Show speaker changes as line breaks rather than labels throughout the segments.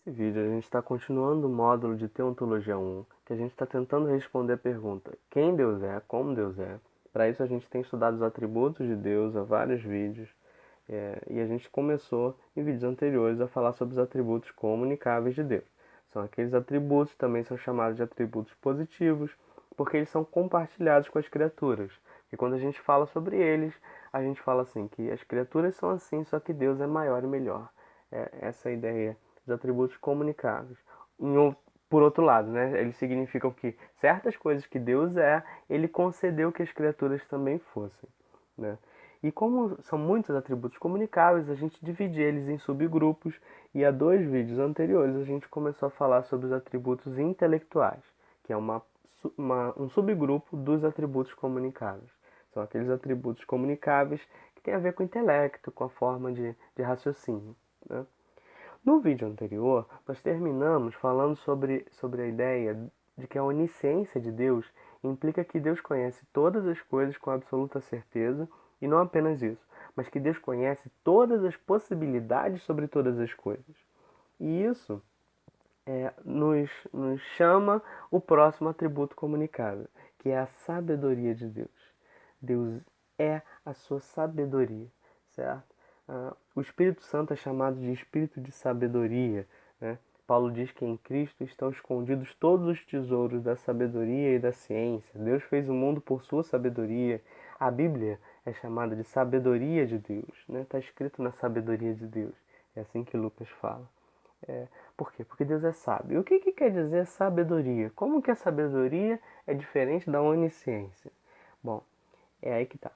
Nesse vídeo a gente está continuando o módulo de Teontologia 1, que a gente está tentando responder a pergunta quem Deus é, como Deus é. Para isso a gente tem estudado os atributos de Deus há vários vídeos, e a gente começou em vídeos anteriores a falar sobre os atributos comunicáveis de Deus. São aqueles atributos, também são chamados de atributos positivos, porque eles são compartilhados com as criaturas. E quando a gente fala sobre eles, a gente fala assim, que as criaturas são assim, só que Deus é maior e melhor. Essa é a ideia dos atributos comunicáveis. Por outro lado, né, eles significam que certas coisas que Deus é, ele concedeu que as criaturas também fossem, né? E como são muitos atributos comunicáveis, a gente divide eles em subgrupos, e há dois vídeos anteriores a gente começou a falar sobre os atributos intelectuais, que é um subgrupo dos atributos comunicáveis. São aqueles atributos comunicáveis que têm a ver com o intelecto, com a forma de raciocínio, né? No vídeo anterior, nós terminamos falando sobre a ideia de que a onisciência de Deus implica que Deus conhece todas as coisas com absoluta certeza, e não apenas isso, mas que Deus conhece todas as possibilidades sobre todas as coisas. E isso nos chama o próximo atributo comunicável, que é a sabedoria de Deus. Deus é a sua sabedoria, certo? O Espírito Santo é chamado de Espírito de sabedoria, né? Paulo diz que em Cristo estão escondidos todos os tesouros da sabedoria e da ciência. Deus fez o mundo por sua sabedoria. A Bíblia é chamada de sabedoria de Deus, né? Está escrito na sabedoria de Deus. É assim que Lucas fala. Por quê? Porque Deus é sábio. E o que quer dizer sabedoria? Como que a sabedoria é diferente da onisciência? Bom, é aí que tá.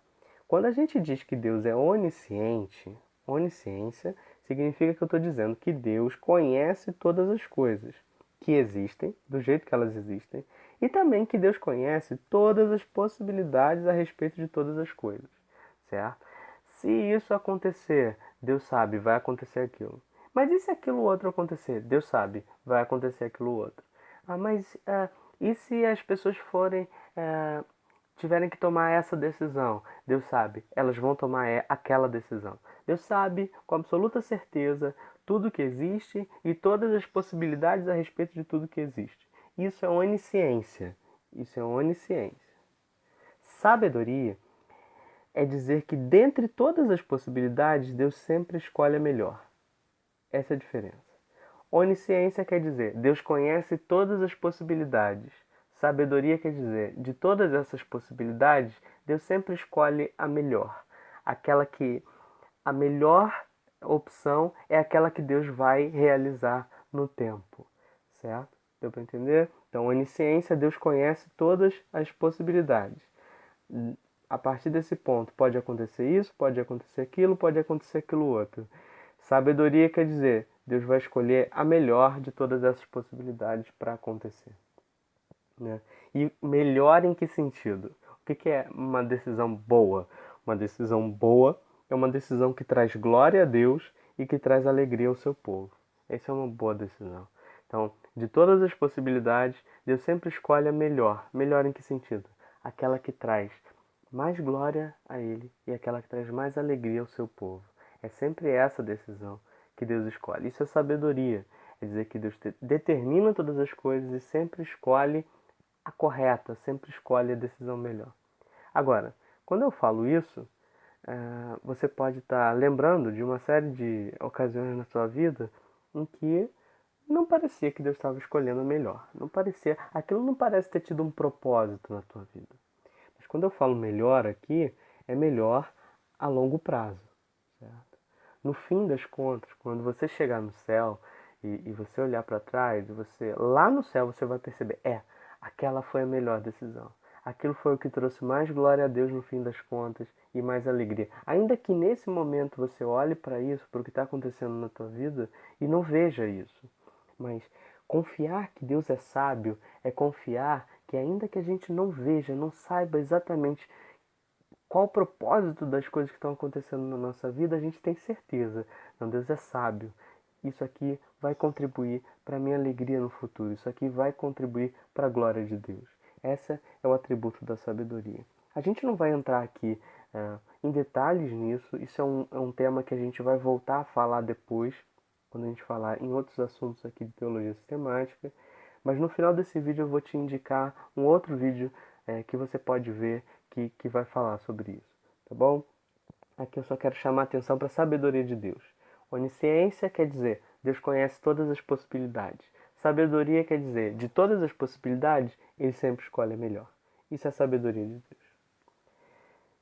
Quando a gente diz que Deus é onisciente, onisciência significa que eu estou dizendo que Deus conhece todas as coisas que existem, do jeito que elas existem, e também que Deus conhece todas as possibilidades a respeito de todas as coisas, certo? Se isso acontecer, Deus sabe, vai acontecer aquilo. Mas e se aquilo outro acontecer? Deus sabe, vai acontecer aquilo outro. E se as pessoas tiverem que tomar essa decisão? Deus sabe, elas vão tomar aquela decisão. Deus sabe com absoluta certeza tudo que existe e todas as possibilidades a respeito de tudo que existe. Isso é onisciência. Isso é onisciência. Sabedoria é dizer que dentre todas as possibilidades, Deus sempre escolhe a melhor. Essa é a diferença. Onisciência quer dizer Deus conhece todas as possibilidades. Sabedoria quer dizer de todas essas possibilidades, Deus sempre escolhe a melhor. Aquela que a melhor opção é aquela que Deus vai realizar no tempo. Certo? Deu para entender? Então, onisciência, Deus conhece todas as possibilidades. A partir desse ponto, pode acontecer isso, pode acontecer aquilo outro. Sabedoria quer dizer, Deus vai escolher a melhor de todas essas possibilidades para acontecer, né? E melhor em que sentido? O que é uma decisão boa? Uma decisão boa é uma decisão que traz glória a Deus e que traz alegria ao seu povo. Essa é uma boa decisão. Então, de todas as possibilidades, Deus sempre escolhe a melhor. Melhor em que sentido? Aquela que traz mais glória a Ele e aquela que traz mais alegria ao seu povo. É sempre essa decisão que Deus escolhe. Isso é sabedoria. É dizer que Deus determina todas as coisas e sempre escolhe a correta, sempre escolhe a decisão melhor. Agora, quando eu falo isso, você pode estar lembrando de uma série de ocasiões na sua vida em que não parecia que Deus estava escolhendo a melhor. Não parecia, aquilo não parece ter tido um propósito na tua vida. Mas quando eu falo melhor aqui, é melhor a longo prazo, certo? No fim das contas, quando você chegar no céu e você olhar para trás, lá no céu você vai perceber, aquela foi a melhor decisão. Aquilo foi o que trouxe mais glória a Deus no fim das contas e mais alegria. Ainda que nesse momento você olhe para isso, para o que está acontecendo na tua vida e não veja isso. Mas confiar que Deus é sábio é confiar que ainda que a gente não veja, não saiba exatamente qual o propósito das coisas que estão acontecendo na nossa vida, a gente tem certeza. Não, Deus é sábio. Isso aqui vai contribuir para a minha alegria no futuro. Isso aqui vai contribuir para a glória de Deus. Esse é o atributo da sabedoria. A gente não vai entrar aqui em detalhes nisso. Isso é um tema que a gente vai voltar a falar depois, quando a gente falar em outros assuntos aqui de teologia sistemática. Mas no final desse vídeo eu vou te indicar um outro vídeo que você pode ver que vai falar sobre isso, tá bom? Aqui eu só quero chamar a atenção para a sabedoria de Deus. Onisciência quer dizer Deus conhece todas as possibilidades. Sabedoria quer dizer de todas as possibilidades, Ele sempre escolhe a melhor. Isso é a sabedoria de Deus.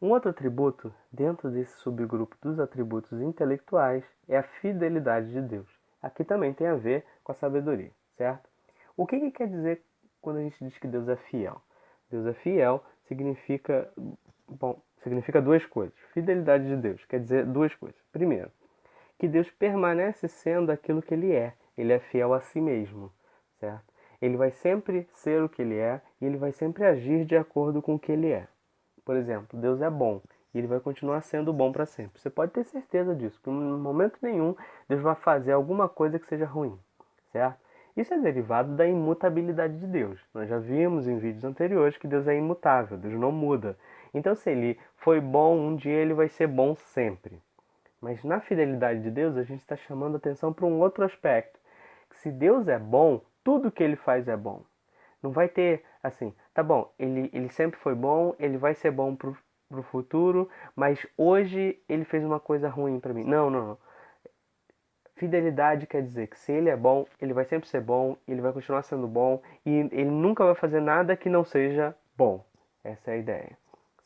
Um outro atributo, dentro desse subgrupo dos atributos intelectuais, é a fidelidade de Deus. Aqui também tem a ver com a sabedoria, certo? O que quer dizer quando a gente diz que Deus é fiel? Deus é fiel significa duas coisas. Fidelidade de Deus quer dizer duas coisas. Primeiro, que Deus permanece sendo aquilo que Ele é. Ele é fiel a si mesmo, certo? Ele vai sempre ser o que Ele é e Ele vai sempre agir de acordo com o que Ele é. Por exemplo, Deus é bom e Ele vai continuar sendo bom para sempre. Você pode ter certeza disso, que em momento nenhum Deus vai fazer alguma coisa que seja ruim, certo? Isso é derivado da imutabilidade de Deus. Nós já vimos em vídeos anteriores que Deus é imutável, Deus não muda. Então, se Ele foi bom um dia, Ele vai ser bom sempre. Mas na fidelidade de Deus, a gente está chamando atenção para um outro aspecto. Que se Deus é bom, tudo que Ele faz é bom. Não vai ter assim, tá bom, ele sempre foi bom, ele vai ser bom pro futuro, mas hoje ele fez uma coisa ruim para mim. Não, não, não. Fidelidade quer dizer que se ele é bom, ele vai sempre ser bom, ele vai continuar sendo bom e ele nunca vai fazer nada que não seja bom. Essa é a ideia,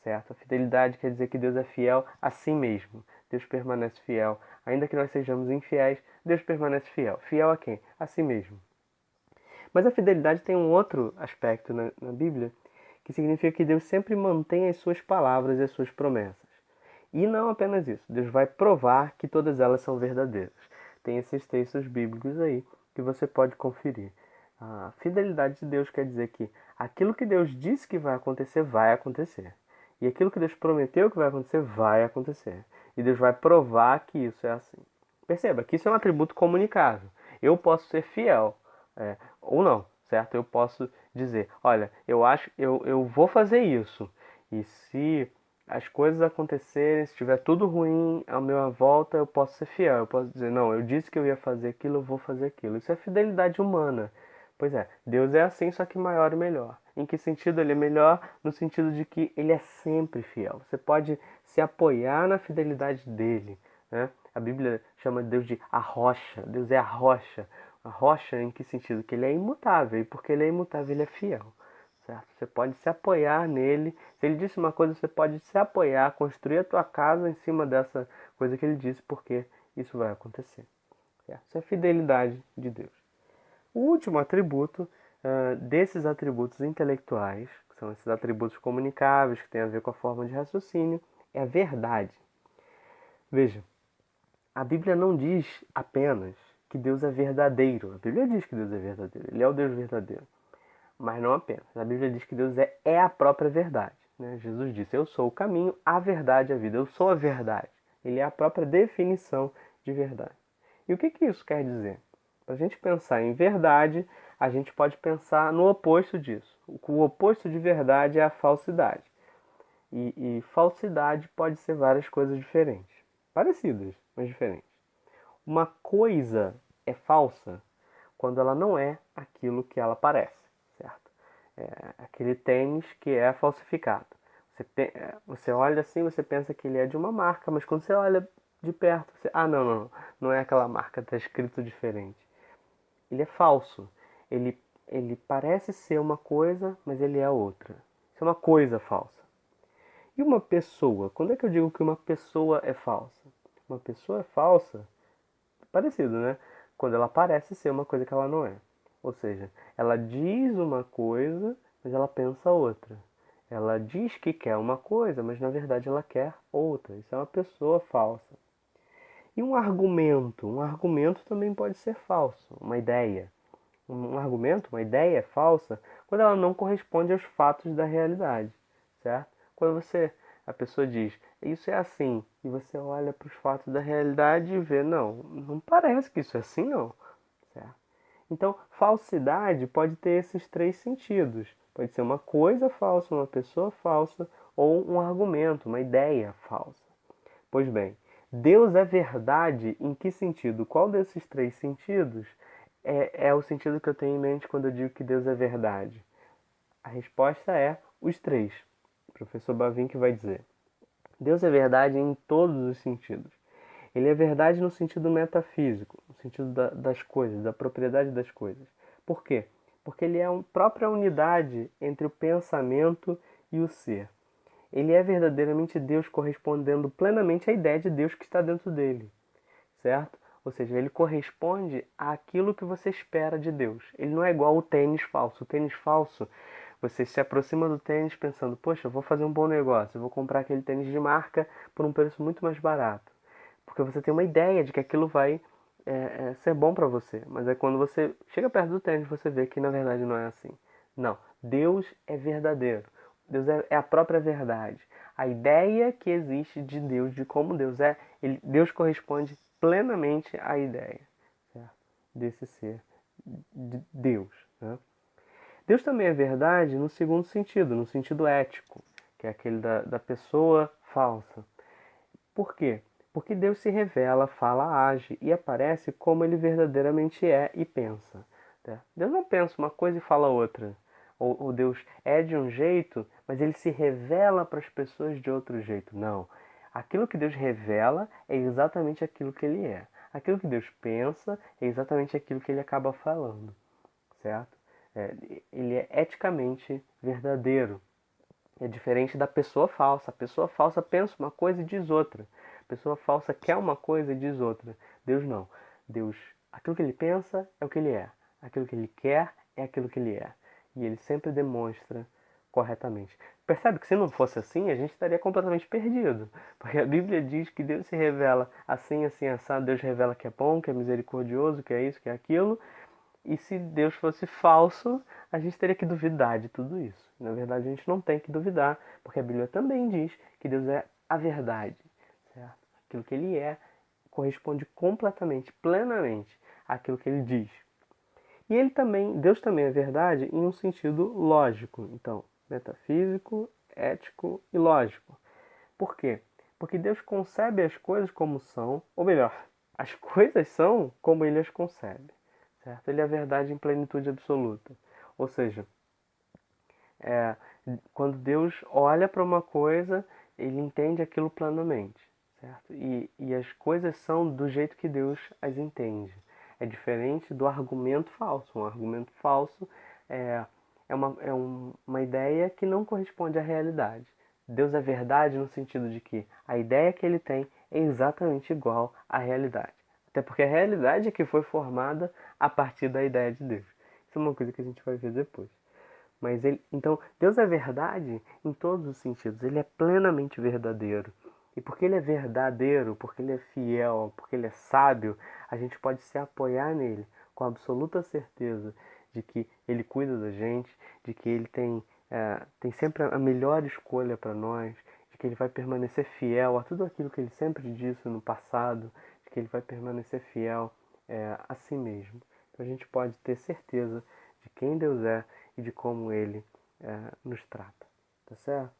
certo? A fidelidade quer dizer que Deus é fiel a si mesmo. Deus permanece fiel. Ainda que nós sejamos infiéis, Deus permanece fiel. Fiel a quem? A si mesmo. Mas a fidelidade tem um outro aspecto na Bíblia, que significa que Deus sempre mantém as suas palavras e as suas promessas. E não apenas isso, Deus vai provar que todas elas são verdadeiras. Tem esses textos bíblicos aí que você pode conferir. A fidelidade de Deus quer dizer que aquilo que Deus disse que vai acontecer, vai acontecer. E aquilo que Deus prometeu que vai acontecer, vai acontecer. E Deus vai provar que isso é assim. Perceba que isso é um atributo comunicável. Eu posso ser fiel, ou não, certo? Eu posso dizer, olha, eu vou fazer isso. E se as coisas acontecerem, se estiver tudo ruim à minha volta, eu posso ser fiel. Eu posso dizer, não, eu disse que eu ia fazer aquilo, eu vou fazer aquilo. Isso é fidelidade humana. Pois é, Deus é assim, só que maior e melhor. Em que sentido ele é melhor? No sentido de que ele é sempre fiel. Você pode se apoiar na fidelidade dele, né? A Bíblia chama Deus de a rocha. Deus é a rocha. A rocha em que sentido? Que ele é imutável. E porque ele é imutável, ele é fiel. Certo? Você pode se apoiar nele. Se ele disse uma coisa, você pode se apoiar, construir a tua casa em cima dessa coisa que ele disse, porque isso vai acontecer. Certo? Isso é a fidelidade de Deus. O último atributo desses atributos intelectuais, que são esses atributos comunicáveis, que têm a ver com a forma de raciocínio, é a verdade. Veja, a Bíblia não diz apenas que Deus é verdadeiro. A Bíblia diz que Deus é verdadeiro. Ele é o Deus verdadeiro. Mas não apenas. A Bíblia diz que Deus é a própria verdade. Né? Jesus disse, eu sou o caminho, a verdade e a vida. Eu sou a verdade. Ele é a própria definição de verdade. E o que isso quer dizer? Para a gente pensar em verdade, a gente pode pensar no oposto disso. O oposto de verdade é a falsidade. E falsidade pode ser várias coisas diferentes. Parecidas, mas diferentes. Uma coisa é falsa quando ela não é aquilo que ela parece, certo? Aquele tênis que é falsificado. Você olha assim, você pensa que ele é de uma marca, mas quando você olha de perto, não é aquela marca, está escrito diferente. Ele é falso. Ele parece ser uma coisa, mas ele é outra. Isso é uma coisa falsa. E uma pessoa? Quando é que eu digo que uma pessoa é falsa? Uma pessoa é falsa, parecido, né? Quando ela parece ser uma coisa que ela não é. Ou seja, ela diz uma coisa, mas ela pensa outra. Ela diz que quer uma coisa, mas na verdade ela quer outra. Isso é uma pessoa falsa. E um argumento também pode ser falso, uma ideia. Um argumento, uma ideia é falsa quando ela não corresponde aos fatos da realidade, certo? Quando a pessoa diz, isso é assim, e você olha para os fatos da realidade e vê, não parece que isso é assim, não, certo? Então, falsidade pode ter esses três sentidos. Pode ser uma coisa falsa, uma pessoa falsa, ou um argumento, uma ideia falsa. Pois bem, Deus é verdade em que sentido? Qual desses três sentidos é o sentido que eu tenho em mente quando eu digo que Deus é verdade? A resposta é os três. O professor Bavinck vai dizer. Deus é verdade em todos os sentidos. Ele é verdade no sentido metafísico, no sentido das coisas, da propriedade das coisas. Por quê? Porque ele é a própria unidade entre o pensamento e o ser. Ele é verdadeiramente Deus correspondendo plenamente à ideia de Deus que está dentro dele, certo? Ou seja, ele corresponde àquilo que você espera de Deus. Ele não é igual ao tênis falso. O tênis falso, você se aproxima do tênis pensando, poxa, eu vou fazer um bom negócio, eu vou comprar aquele tênis de marca por um preço muito mais barato. Porque você tem uma ideia de que aquilo vai ser bom para você. Mas é quando você chega perto do tênis, você vê que na verdade não é assim. Não, Deus é verdadeiro. Deus é a própria verdade. A ideia que existe de Deus, de como Deus é, Deus corresponde plenamente à ideia, certo? Desse ser, de Deus. Né? Deus também é verdade no segundo sentido, no sentido ético, que é aquele da pessoa falsa. Por quê? Porque Deus se revela, fala, age e aparece como ele verdadeiramente é e pensa. Tá? Deus não pensa uma coisa e fala outra. Ou Deus é de um jeito, mas ele se revela para as pessoas de outro jeito. Não. Aquilo que Deus revela é exatamente aquilo que ele é. Aquilo que Deus pensa é exatamente aquilo que ele acaba falando. Certo? Ele é eticamente verdadeiro. É diferente da pessoa falsa. A pessoa falsa pensa uma coisa e diz outra. A pessoa falsa quer uma coisa e diz outra. Deus não. Deus, aquilo que ele pensa é o que ele é. Aquilo que ele quer é aquilo que ele é. E ele sempre demonstra corretamente. Percebe que se não fosse assim, a gente estaria completamente perdido. Porque a Bíblia diz que Deus se revela assim, assim, assado. Deus revela que é bom, que é misericordioso, que é isso, que é aquilo. E se Deus fosse falso, a gente teria que duvidar de tudo isso. Na verdade, a gente não tem que duvidar, porque a Bíblia também diz que Deus é a verdade, certo? Aquilo que ele é corresponde completamente, plenamente àquilo que ele diz. E ele também, Deus também é verdade em um sentido lógico, então, metafísico, ético e lógico. Por quê? Porque Deus concebe as coisas como são, ou melhor, as coisas são como ele as concebe. Certo? Ele é a verdade em plenitude absoluta. Ou seja, é, quando Deus olha para uma coisa, ele entende aquilo plenamente. Certo? E as coisas são do jeito que Deus as entende. É diferente do argumento falso. Um argumento falso uma ideia que não corresponde à realidade. Deus é verdade no sentido de que a ideia que ele tem é exatamente igual à realidade. Até porque a realidade é que foi formada a partir da ideia de Deus. Isso é uma coisa que a gente vai ver depois. Mas então, Deus é verdade em todos os sentidos. Ele é plenamente verdadeiro. E porque ele é verdadeiro, porque ele é fiel, porque ele é sábio, a gente pode se apoiar nele com absoluta certeza de que ele cuida da gente, de que ele tem sempre a melhor escolha para nós, de que ele vai permanecer fiel a tudo aquilo que ele sempre disse no passado, de que ele vai permanecer fiel a si mesmo. Então a gente pode ter certeza de quem Deus é e de como ele nos trata. Tá certo?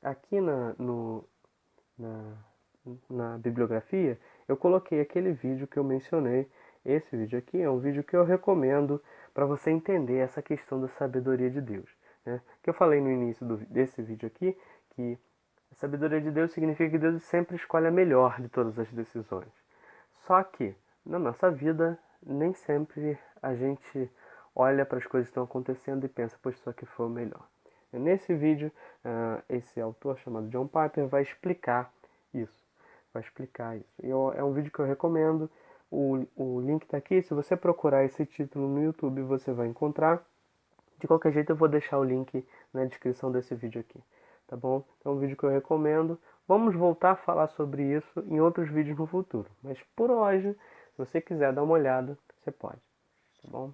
Aqui na, na bibliografia, eu coloquei aquele vídeo que eu mencionei. Esse vídeo aqui é um vídeo que eu recomendo para você entender essa questão da sabedoria de Deus. Né? Que eu falei no início desse vídeo aqui, que a sabedoria de Deus significa que Deus sempre escolhe a melhor de todas as decisões. Só que, na nossa vida, nem sempre a gente olha para as coisas que estão acontecendo e pensa, pois isso aqui foi o melhor. Nesse vídeo, esse autor chamado John Piper vai explicar isso. Vai explicar isso. É um vídeo que eu recomendo. O link está aqui. Se você procurar esse título no YouTube, você vai encontrar. De qualquer jeito, eu vou deixar o link na descrição desse vídeo aqui. Tá bom? É um vídeo que eu recomendo. Vamos voltar a falar sobre isso em outros vídeos no futuro. Mas por hoje, se você quiser dar uma olhada, você pode. Tá bom?